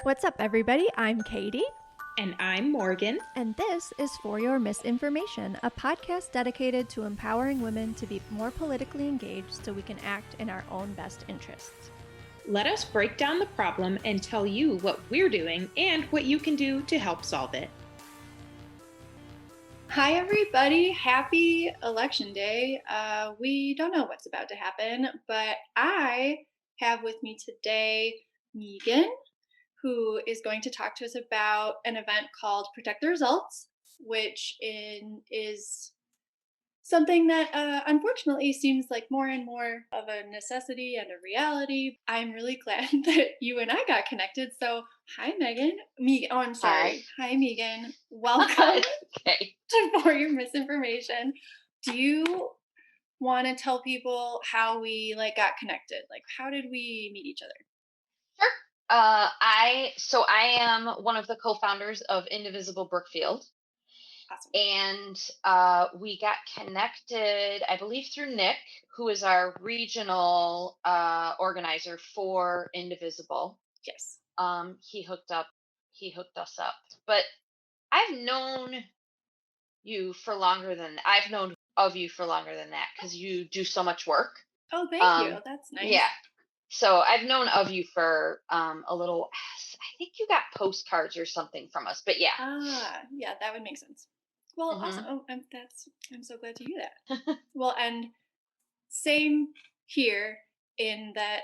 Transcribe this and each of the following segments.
What's up, everybody? I'm Katie. And I'm Morgan. And this is For Your Misinformation, a podcast dedicated to empowering women to be more politically engaged so we can act in our own best interests. Let us break down the problem and tell you what we're doing and what you can do to help solve it. Hi, everybody. Happy Election Day. We don't know what's about to happen, but I have with me today Megan, who is going to talk to us about an event called Protect the Results, which is something that unfortunately seems like more and more of a necessity and a reality. I'm really glad that you and I got connected. So, hi, Megan. I'm sorry. Hi, Megan. Welcome Okay. For Your Misinformation. Do you want to tell people how we got connected? Like, how did we meet each other? Sure. I am one of the co-founders of Indivisible Brookfield, Awesome. and we got connected, I believe, through Nick, who is our regional organizer for Indivisible. Yes. He hooked us up. But I've known I've known of you for longer than that because you do so much work. Oh, thank you. That's nice. Yeah. So I've known of you for a little. I think you got postcards or something from us, but yeah. Yeah, that would make sense. Well, awesome. Oh, I'm so glad to hear that. Well, and same here in that,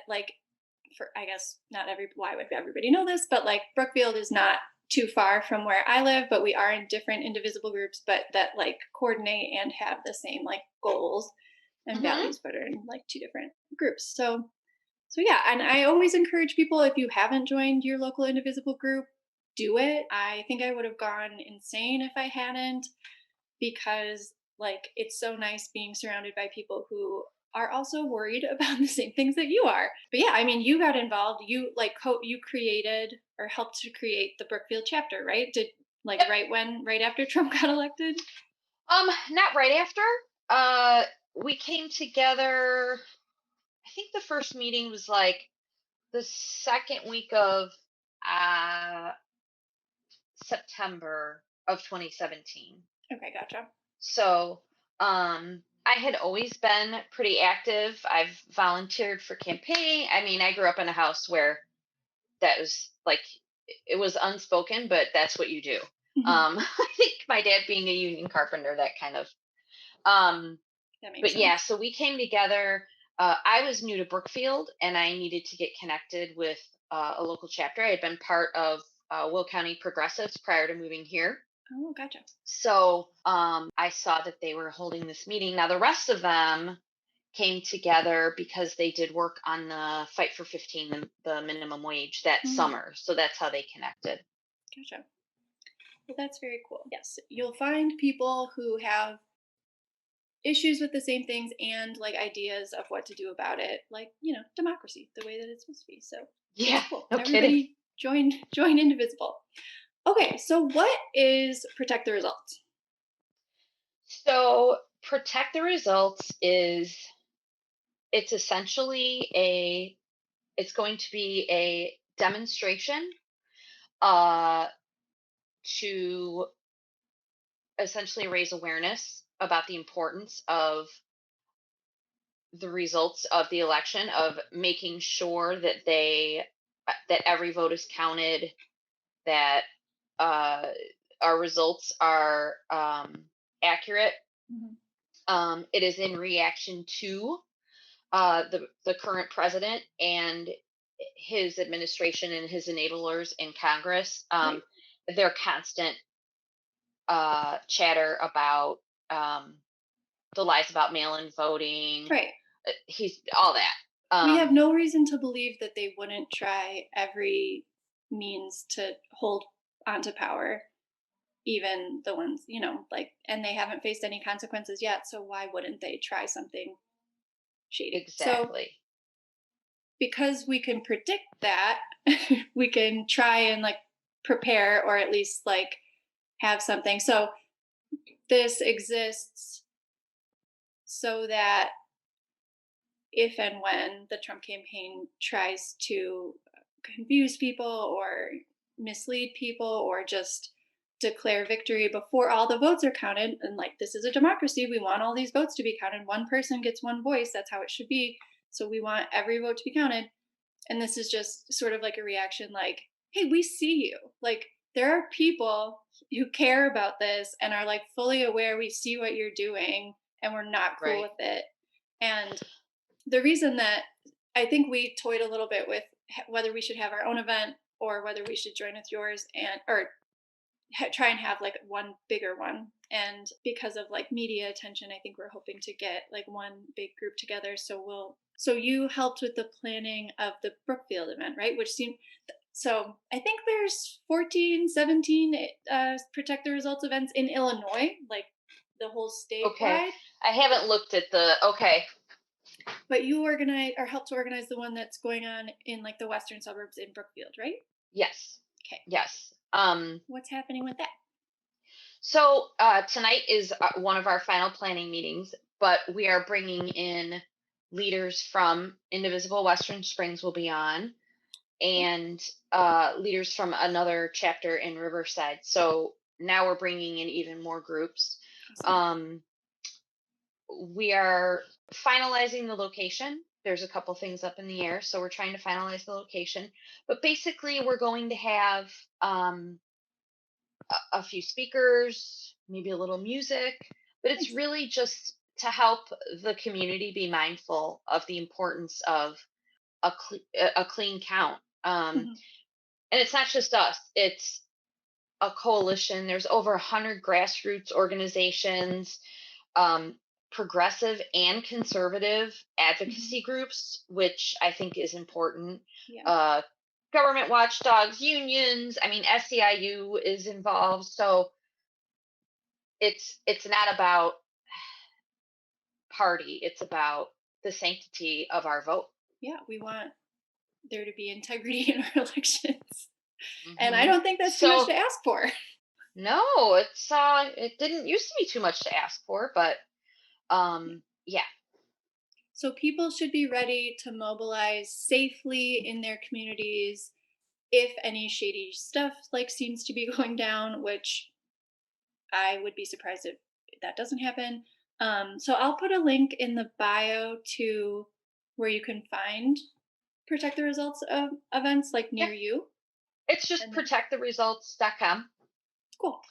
for I guess not why would everybody know this, but Brookfield is not too far from where I live, but we are in different indivisible groups, but that coordinate and have the same goals and values, but are in two different groups. So yeah, and I always encourage people, if you haven't joined your local indivisible group, do it. I think I would have gone insane if I hadn't, because it's so nice being surrounded by people who are also worried about the same things that you are. But yeah, I mean, you got involved. You you created or helped to create the Brookfield chapter, right? Did Yep. right after Trump got elected? Not right after. We came together. I think the first meeting was like the second week of uh September of 2017. Okay, gotcha. So, I had always been pretty active. I've volunteered for campaign. I mean, I grew up in a house where that was like it was unspoken, but that's what you do. I think my dad being a union carpenter, that kind of. That makes But sense. yeah, so we came together. I was new to Brookfield, and I needed to get connected with a local chapter. I had been part of Will County Progressives prior to moving here. Oh, gotcha. So I saw that they were holding this meeting. Now, the rest of them came together because they did work on the Fight for 15, the minimum wage, that summer. So that's how they connected. Gotcha. Well, that's very cool. Yes, you'll find people who have issues with the same things and ideas of what to do about it, democracy, the way that it's supposed to be. So Yeah, cool. no Everybody kidding. join Indivisible. Okay, so what is Protect the Results? So Protect the Results it's essentially it's going to be a demonstration uh, to essentially raise awareness about the importance of the results of the election, of making sure that that every vote is counted, that uh, our results are accurate. It is in reaction to the current president and his administration and his enablers in Congress. Right. Their constant chatter about the lies about mail-in voting. Right. He's all that. We have no reason to believe that they wouldn't try every means to hold onto power, even the ones, and they haven't faced any consequences yet. So why wouldn't they try something shady? Exactly. So because we can predict that, we can try and prepare, or at least have something. So this exists so that if and when the Trump campaign tries to confuse people or mislead people or just declare victory before all the votes are counted. And like, this is a democracy. We want all these votes to be counted. One person gets one voice. That's how it should be. So we want every vote to be counted. And this is just sort of like a reaction like, hey, we see you. Like, there are people who care about this and are like fully aware we see what you're doing and we're not cool Right. with it. And the reason that I think we toyed a little bit with whether we should have our own event or whether we should join with yours and or try and have like one bigger one. And because of like media attention, I think we're hoping to get like one big group together. So you helped with the planning of the Brookfield event, right? Which seemed so I think there's 14, 17 Protect the Results events in Illinois, like the whole statewide. Okay. I haven't looked at okay. But you organize or help to organize the one that's going on in like the western suburbs in Brookfield, right? Yes. Okay. Yes. What's happening with that? So tonight is one of our final planning meetings, but we are bringing in leaders from Indivisible Western Springs will be on, and leaders from another chapter in Riverside. So now we're bringing in even more groups. Awesome. We are finalizing the location. There's a couple things up in the air, so we're trying to finalize the location. But basically, we're going to have a few speakers, maybe a little music, but it's really just to help the community be mindful of the importance of a clean count. And it's not just us; it's a coalition. There's over 100 grassroots organizations, progressive and conservative advocacy groups, which I think is important. Yeah. Government watchdogs, unions. I mean, SEIU is involved, so it's not about party. It's about the sanctity of our vote. Yeah, we want there to be integrity in our elections, and I don't think that's too much to ask for. No, it didn't used to be too much to ask for, but yeah. So people should be ready to mobilize safely in their communities if any shady stuff like seems to be going down, which I would be surprised if that doesn't happen. So I'll put a link in the bio to where you can find Protect the Results of events like near you. It's just protecttheresults.com. Cool.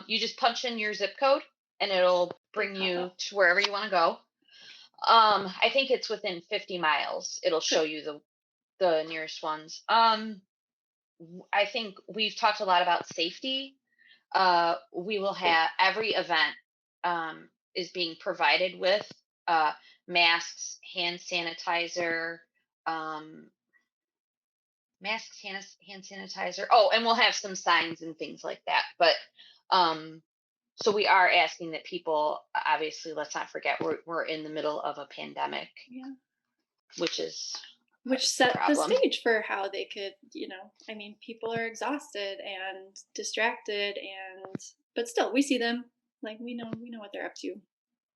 You just punch in your zip code and it'll bring you to wherever you want to go. I think it's within 50 miles. It'll show you the nearest ones. I think we've talked a lot about safety. We will have every event is being provided with masks, hand sanitizer, hand sanitizer. Oh, and we'll have some signs and things like that. But so we are asking that people, obviously, let's not forget we're in the middle of a pandemic. Yeah. Which set the stage for how they could, I mean, people are exhausted and distracted but still we see them, like we know what they're up to.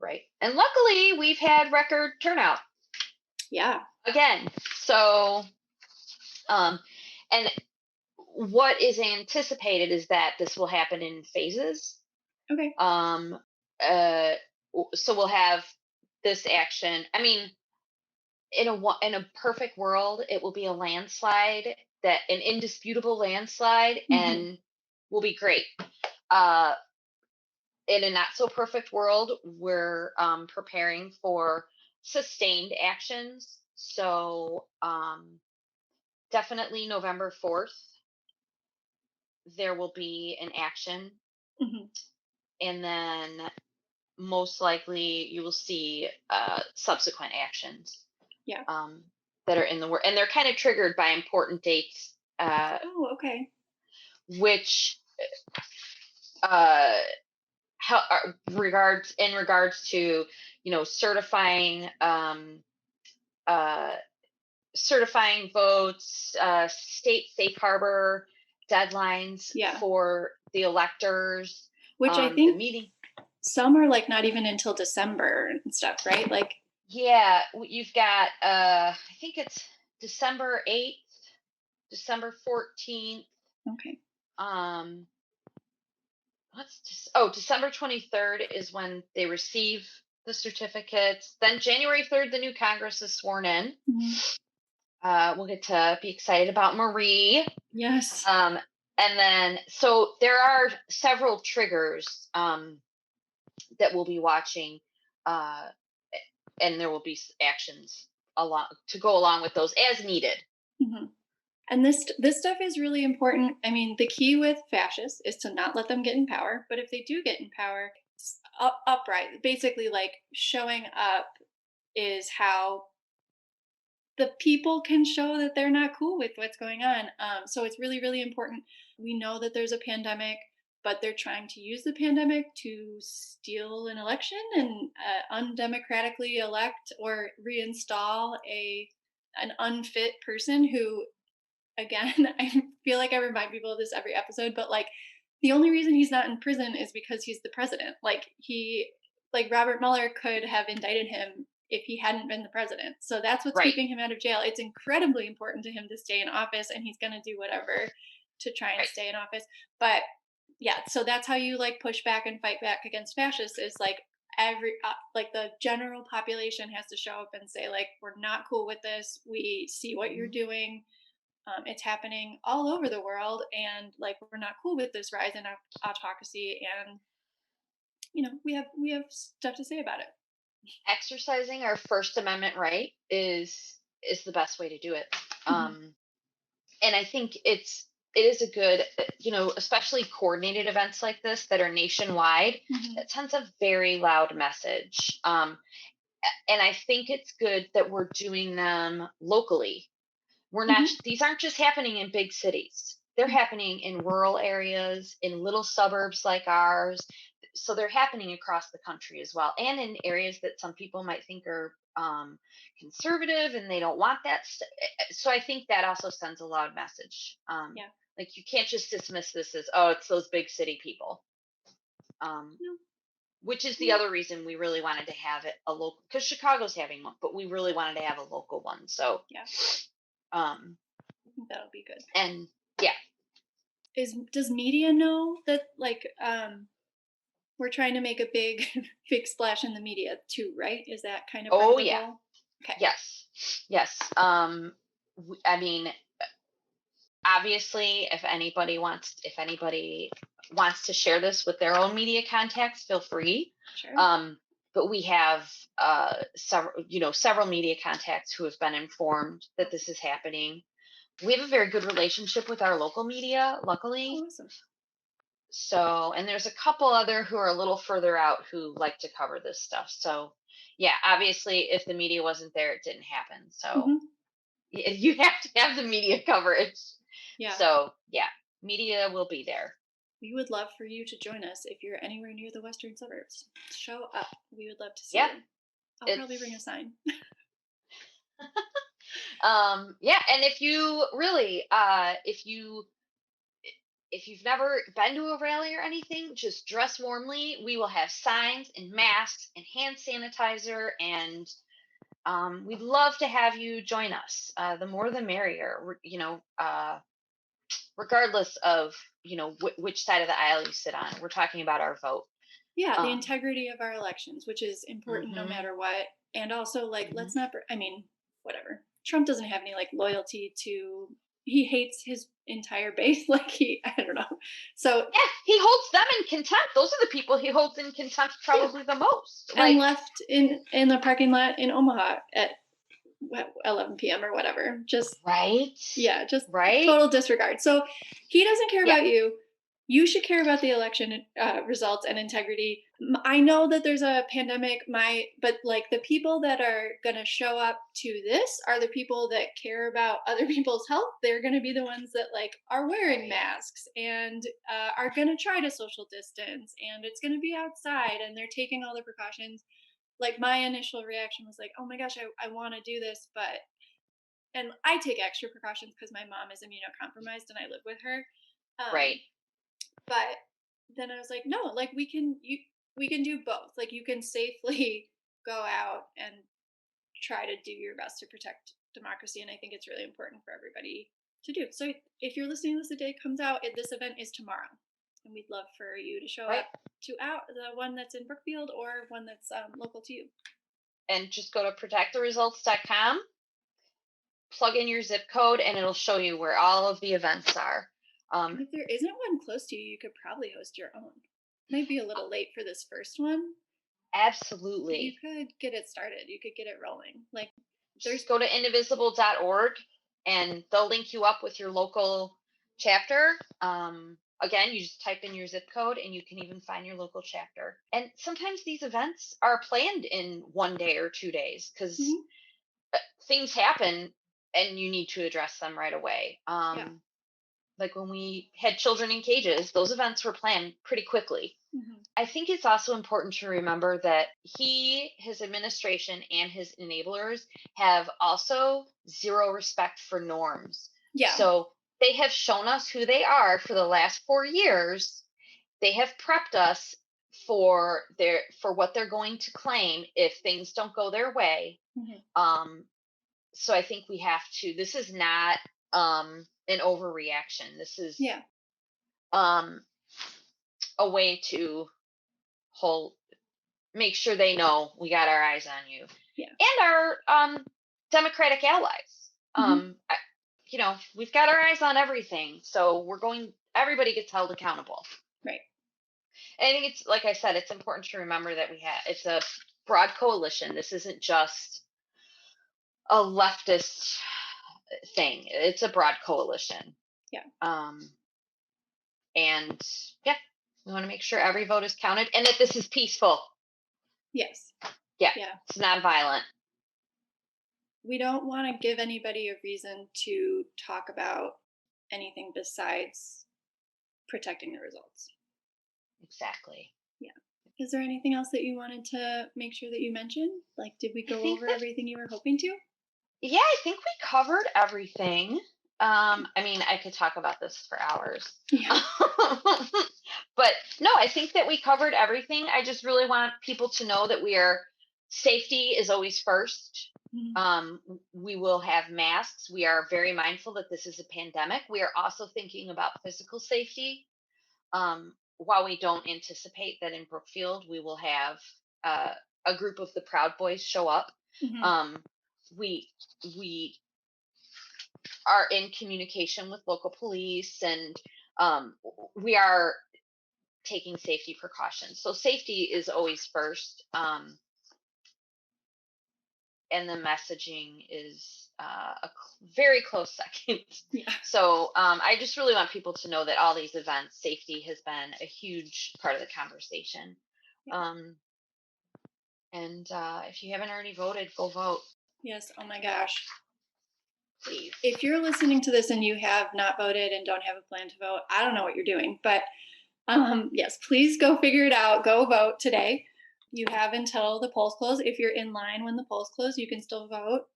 Right. And luckily we've had record turnout. Yeah. Again. So and what is anticipated is that this will happen in phases. Okay. So we'll have this action. I mean, in a perfect world, it will be a landslide, an indisputable landslide, and will be great. In a not so perfect world, we're preparing for sustained actions. So definitely November 4th, there will be an action. And then most likely you will see subsequent actions. Yeah. That are in the work, and they're kind of triggered by important dates. Okay. Which regards to certifying votes, state safe harbor deadlines for the electors, which I think the meeting. Some are like not even until December and stuff, right? Like, yeah, you've got I think it's December 8th December 14th. Okay. Um, oh, December 23rd is when they receive the certificates. Then January 3rd, the new Congress is sworn in. Mhm. We'll get to be excited about Marie. Yes. And then, so there are several triggers that we'll be watching, uh, and there will be actions along to go along with those as needed. Mhm. And this stuff is really important. I mean, the key with fascists is to not let them get in power. But if they do get in power, upright, basically like showing up is how the people can show that they're not cool with what's going on. So it's really, really important. We know that there's a pandemic, but they're trying to use the pandemic to steal an election and undemocratically elect or reinstall an unfit person who, again, I feel like I remind people of this every episode, but like the only reason he's not in prison is because he's the president. Like Robert Mueller could have indicted him if he hadn't been the president. So that's what's Right, keeping him out of jail. It's incredibly important to him to stay in office, and he's going to do whatever to try and right. stay in office. But yeah, so that's how you like push back and fight back against fascists is like like the general population has to show up and say like we're not cool with this. We see what you're Mhm. doing. It's happening all over the world, and like we're not cool with this rise in autocracy, and we have stuff to say about it. Exercising our First Amendment right is the best way to do it. Hmm. Um, and I think it is a good, especially coordinated events like this that are nationwide. Hmm. That sends a very loud message. And I think it's good that we're doing them locally. We're not, Hmm. these aren't just happening in big cities. They're happening in rural areas, in little suburbs like ours. So they're happening across the country as well, and in areas that some people might think are conservative and they don't want that. So I think that also sends a loud message. Yeah. Like you can't just dismiss this as, oh, it's those big city people. Um, No. which is the No. other reason we really wanted to have it a local, because Chicago's having one, but we really wanted to have a local one. So, Yeah. um, I think that'll be good. and yeah, Does media know that like we're trying to make a big big splash in the media too, right? Is that kind of part of oh the yeah, goal? Okay. yes, yes. I mean, obviously, if anybody wants to share this with their own media contacts, feel free. Sure. Um, but we have several media contacts who have been informed that this is happening. We have a very good relationship with our local media, Oh, luckily. awesome. So, and there's a couple other who are a little further out who like to cover this stuff. So, yeah, obviously, if the media wasn't there, it didn't happen. So, Hmm. you have to have the media coverage. Yeah. So, yeah, media will be there. We would love for you to join us if you're anywhere near the western suburbs. Show up. We would love to see Yeah, you. I'll probably bring a it's sign. yeah, and if you really if you've never been to a rally or anything, just dress warmly. We will have signs and masks and hand sanitizer, and we'd love to have you join us. The more the merrier. Regardless of which side of the aisle you sit on. We're talking about our vote. Yeah, the Um, integrity of our elections, which is important no hmm matter what. And also, like, hmm let's not, I mean, whatever. Trump doesn't have any, like, loyalty to, he hates his entire base. Like, I don't know. So, Yeah, he holds them in contempt. Those are the people he holds in contempt yeah. probably the most. And Like, left in the parking lot in Omaha at 11 p.m. or whatever. Just right, Yeah, just right, total disregard. So he doesn't care yeah, about you. You should care about the election results and integrity. I know that there's a pandemic, but like the people that are going to show up to this are the people that care about other people's health. They're going to be the ones that like are wearing right, masks and are going to try to social distance, and it's going to be outside and they're taking all the precautions. Like my initial reaction was like, oh my gosh, I want to do this, but and I take extra precautions because my mom is immunocompromised and I live with her. right. Um, but then I was like, no, like we can do both. Like you can safely go out and try to do your best to protect democracy, and I think it's really important for everybody to do. So if you're listening to this the day it comes out, this event is tomorrow. And we'd love for you to show Right. up to the one that's in Brookfield or one that's local to you. And just go to protecttheresults.com, plug in your zip code, and it'll show you where all of the events are. And if there isn't one close to you, you could probably host your own. Might be a little late for this first one. Absolutely. You could get it started. You could get it rolling. Like, just go to indivisible.org and they'll link you up with your local chapter. Again, you just type in your zip code and you can even find your local chapter. And sometimes these events are planned in 1 day or 2 days because things happen and you need to address them right away. Like when we had children in cages, those events were planned pretty quickly. I think it's also important to remember that his administration, and his enablers have also zero respect for norms. Yeah. So they have shown us who they are for the last 4 years. They have prepped us for what they're going to claim if things don't go their way. So I think we have to. This is not an overreaction. This is a way to make sure they know we got our eyes on you, and our Democratic allies. We've got our eyes on everything, so everybody gets held accountable. Right. And I think it's, like I said, it's important to remember that it's a broad coalition. This isn't just a leftist thing. It's a broad coalition. Yeah. And we want to make sure every vote is counted and that this is peaceful. Yes. Yeah. It's not violent. We don't want to give anybody a reason to talk about anything besides protecting the results. Exactly. Yeah. Is there anything else that you wanted to make sure that you mentioned? Like, did we go over everything you were hoping to? Yeah, I think we covered everything. I mean, I could talk about this for hours. Yeah. But no, I think that we covered everything. I just really want people to know that safety is always first. We will have masks. We are very mindful that this is a pandemic. We are also thinking about physical safety. While we don't anticipate that in Brookfield we will have a group of the Proud Boys show up, we are in communication with local police, and we are taking safety precautions. So safety is always first. And the messaging is a very close second. Yeah. So I just really want people to know that all these events, safety has been a huge part of the conversation. Yeah. And if you haven't already voted, go vote. Yes. Oh my gosh. Please. If you're listening to this and you have not voted and don't have a plan to vote, I don't know what you're doing, but yes, please go figure it out. Go vote today. You have until the polls close. If you're in line when the polls close, you can still vote.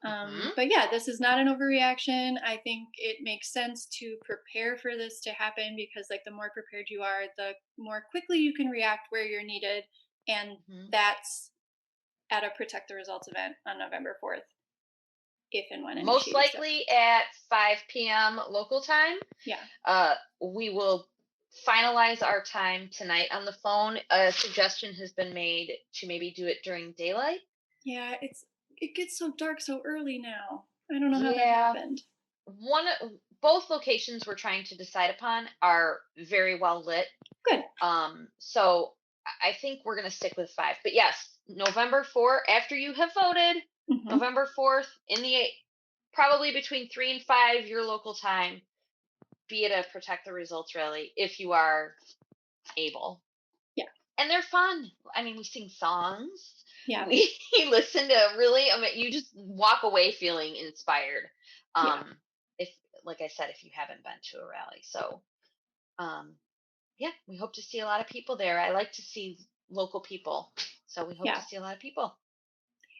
But yeah, this is not an overreaction. I think it makes sense to prepare for this to happen, because like the more prepared you are, the more quickly you can react where you're needed. And that's at a Protect the Results event on November 4th. If and when most likely at 5 p.m. local time. Yeah. We will finalize our time tonight on the phone. A suggestion has been made to maybe do it during daylight. Yeah, it gets so dark so early now. I don't know how that happened. Both locations we're trying to decide upon are very well lit. Good. So I think we're going to stick with 5. But yes, November 4th, after you have voted, November 4th, probably between 3 and 5 your local time, be at a Protect the Results rally if you are able. Yeah. And they're fun. I mean, we sing songs. Yeah. We listen to you just walk away feeling inspired. If, like I said, if you haven't been to a rally. So, we hope to see a lot of people there. I like to see local people. So we hope to see a lot of people.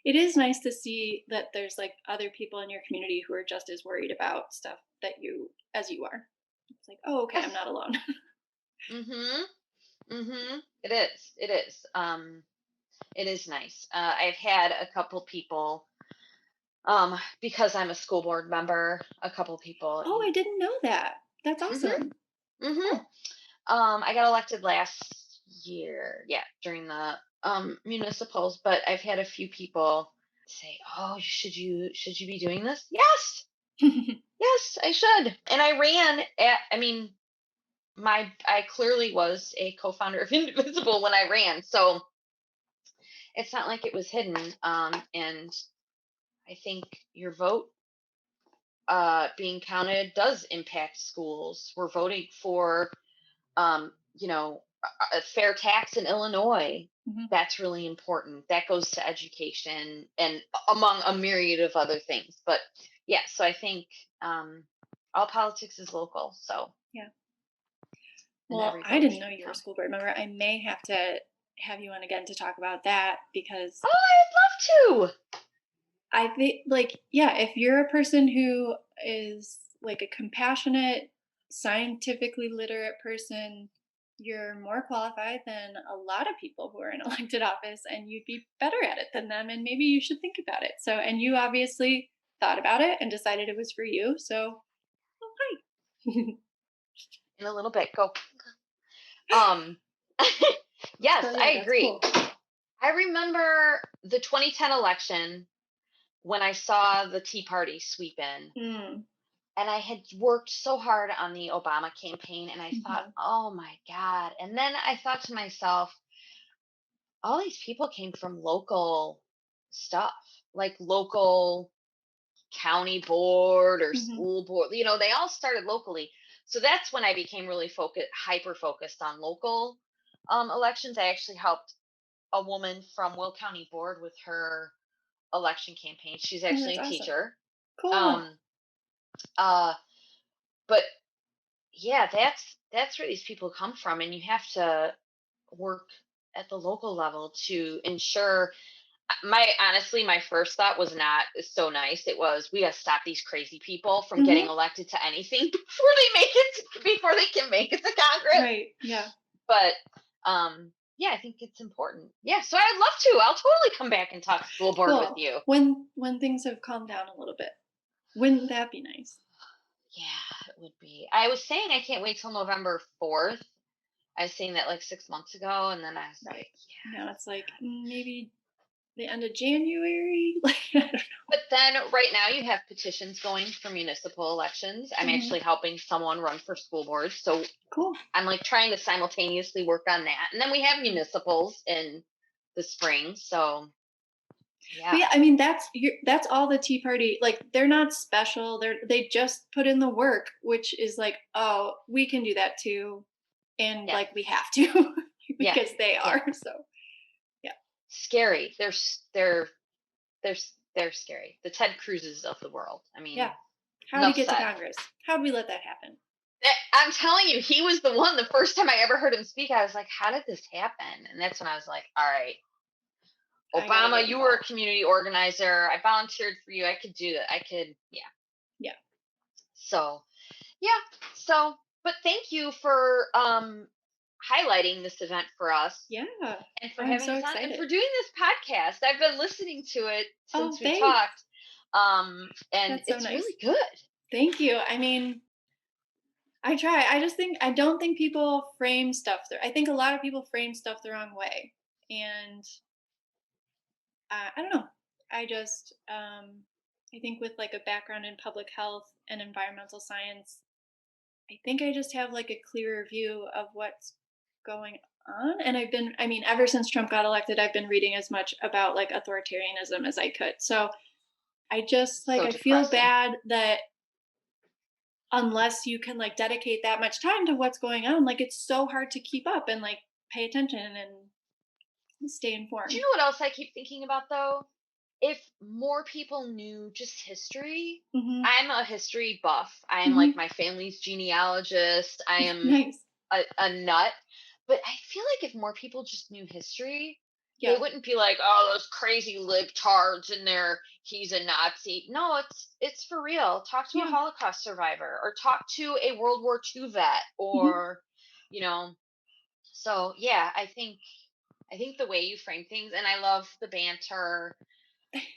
It is nice to see that there's like other people in your community who are just as worried about stuff as you are. It's like, oh, okay, I'm not alone. It is. It is nice. I've had a couple people because I'm a school board member. A couple people. Oh, I didn't know that. That's Mm-hmm. awesome. Mm-hmm. Cool. I got elected last year, yeah, during the municipals, but I've had a few people say, "Oh, should you be doing this?" Yes. Yes, I should. And I ran at I mean, I clearly was a co-founder of Indivisible when I ran. So, it's not like it was hidden. And I think your vote being counted does impact schools. We're voting for a fair tax in Illinois. Mhm. That's really important. That goes to education and among a myriad of other things. But yeah, so I think all politics is local. So Yeah. and Well, every I vote didn't should know you were a count. school board member. I may have to have you on again to talk about that because Oh, I'd love to. I think, like, yeah, if you're a person who is like a compassionate, scientifically literate person, you're more qualified than a lot of people who are in elected office, and you'd be better at it than them. And maybe you should think about it. So, and you obviously thought about it and decided it was for you. So, oh, hi. In a little bit. Go. Um yes, So, I yeah, that's agree. cool. I remember the 2010 election when I saw the Tea Party sweep in. Mm, And I had worked so hard on the Obama campaign, and I thought, mhm, oh my God. And then I thought to myself, all these people came from local stuff, like local county board or mhm. school board. They all started locally. So that's when I became really hyper focused on local elections. I actually helped a woman from Will County Board with her election campaign. She's Oh, actually that's a awesome. teacher. Cool. Um, uh, but yeah, that's where these people come from, and you have to work at the local level to ensure. My first thought was not so nice. It was, we got to stop these crazy people from getting Hmm. elected to anything before they can make it to Congress. Right. Yeah. But yeah, I think it's important. Yeah, so I'd love to. I'll totally come back and talk school board with Cool. you. When things have calmed down a little bit, wouldn't that be nice? Yeah, it would be. I was saying I can't wait till November 4th. I was saying that like 6 months ago, and then I was Right. like, Now it's like maybe the end of January. Like I don't but then right now you have petitions going for municipal elections. I'm know. Mhm. actually helping someone run for school board. So Cool. I'm like trying to simultaneously work on that. And then we have municipals in the spring. So But yeah. yeah, I mean that's all the Tea Party. Like they're not special. They just put in the work, which is like, oh, we can do that too, and Yeah. like we have to Yeah. because they Yeah. are. So yeah, Scary. They're they're scary. The Ted Cruzes of the world. I yeah. mean, How'd he enough get to said. Congress? How'd we let that happen? I'm telling you, he was the one. The first time I ever heard him speak, I was like, how did this happen? And that's when I was like, all right, I gotta Obama, get you were a involved. community organizer. I volunteered for you. I could do that. Yeah. Yeah. So, yeah. So, but thank you for highlighting this event for us Yeah. and for Oh, I'm having so us on and excited. for doing this podcast. I've been listening to it Oh, since we thanks. talked. And That's so it's nice. really good. Thank you. I mean, I try. I don't think people frame stuff. I think a lot of people frame stuff the wrong way, and I don't know. I just I think with like a background in public health and environmental science, I think I just have like a clearer view of what's going on. And I mean, ever since Trump got elected, I've been reading as much about like authoritarianism as I could. So I just like So I feel depressing. bad that unless you can like dedicate that much time to what's going on, like it's so hard to keep up and like pay attention and stay Do you informed. know what else I keep thinking about though? If more people knew just history, Hmm. I'm a history buff. I am like Hmm. my family's genealogist. I am Nice. a nut. But I feel like if more people just knew history, they Yeah. wouldn't be like, "Oh, those crazy libtards in there. He's a Nazi." No, it's for real. Talk to a Yeah. Holocaust survivor, or talk to a World War II vet, Hmm. or you know. So yeah, I think the way you frame things, and I love the banter.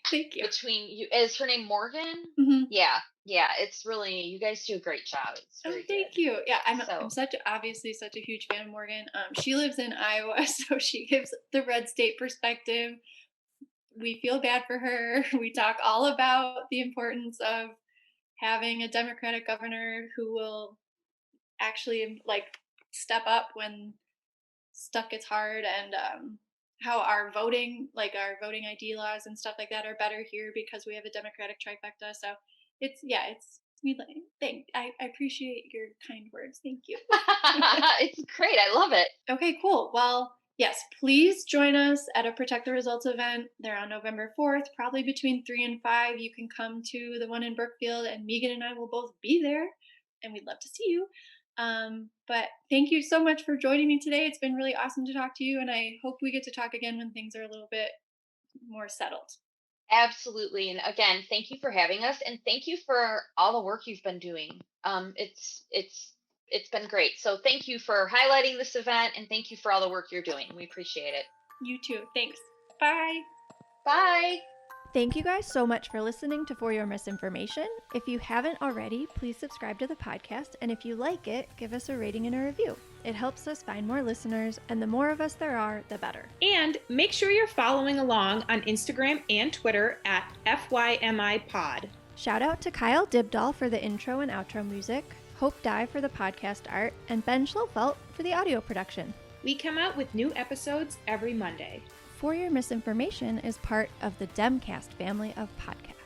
Thank you. between you. Is her name Morgan? Mm-hmm. Yeah, yeah. It's really, you guys do a great job. It's Oh, very thank good. you. Yeah, I'm So obviously such a huge fan of Morgan. She lives in Iowa, so she gives the red state perspective. We feel bad for her. We talk all about the importance of having a Democratic governor who will actually like step up when stuff gets hard, and how our voting ID laws and stuff like that are better here because we have a Democratic trifecta. So it's we thank I appreciate your kind words. Thank you. it's great. I love it. Okay, cool. Well, yes, please join us at a Protect the Results event. They're on November 4th, probably between 3 and 5. You can come to the one in Brookfield, and Megan and I will both be there, and we'd love to see you. But thank you so much for joining me today. It's been really awesome to talk to you, and I hope we get to talk again when things are a little bit more settled. Absolutely. And again, thank you for having us, and thank you for all the work you've been doing. It's been great. So thank you for highlighting this event, and thank you for all the work you're doing. We appreciate it. You too. Thanks. Bye. Bye. Thank you guys so much for listening to For Your Misinformation. If you haven't already, please subscribe to the podcast, and if you like it, give us a rating and a review. It helps us find more listeners, and the more of us there are, the better. And make sure you're following along on Instagram and Twitter at FYMI Pod. Shout out to Kyle Dibdahl for the intro and outro music, Hope Dye for the podcast art, and Ben Schlofelt for the audio production. We come out with new episodes every Monday. For Your Misinformation is part of the Demcast family of podcasts.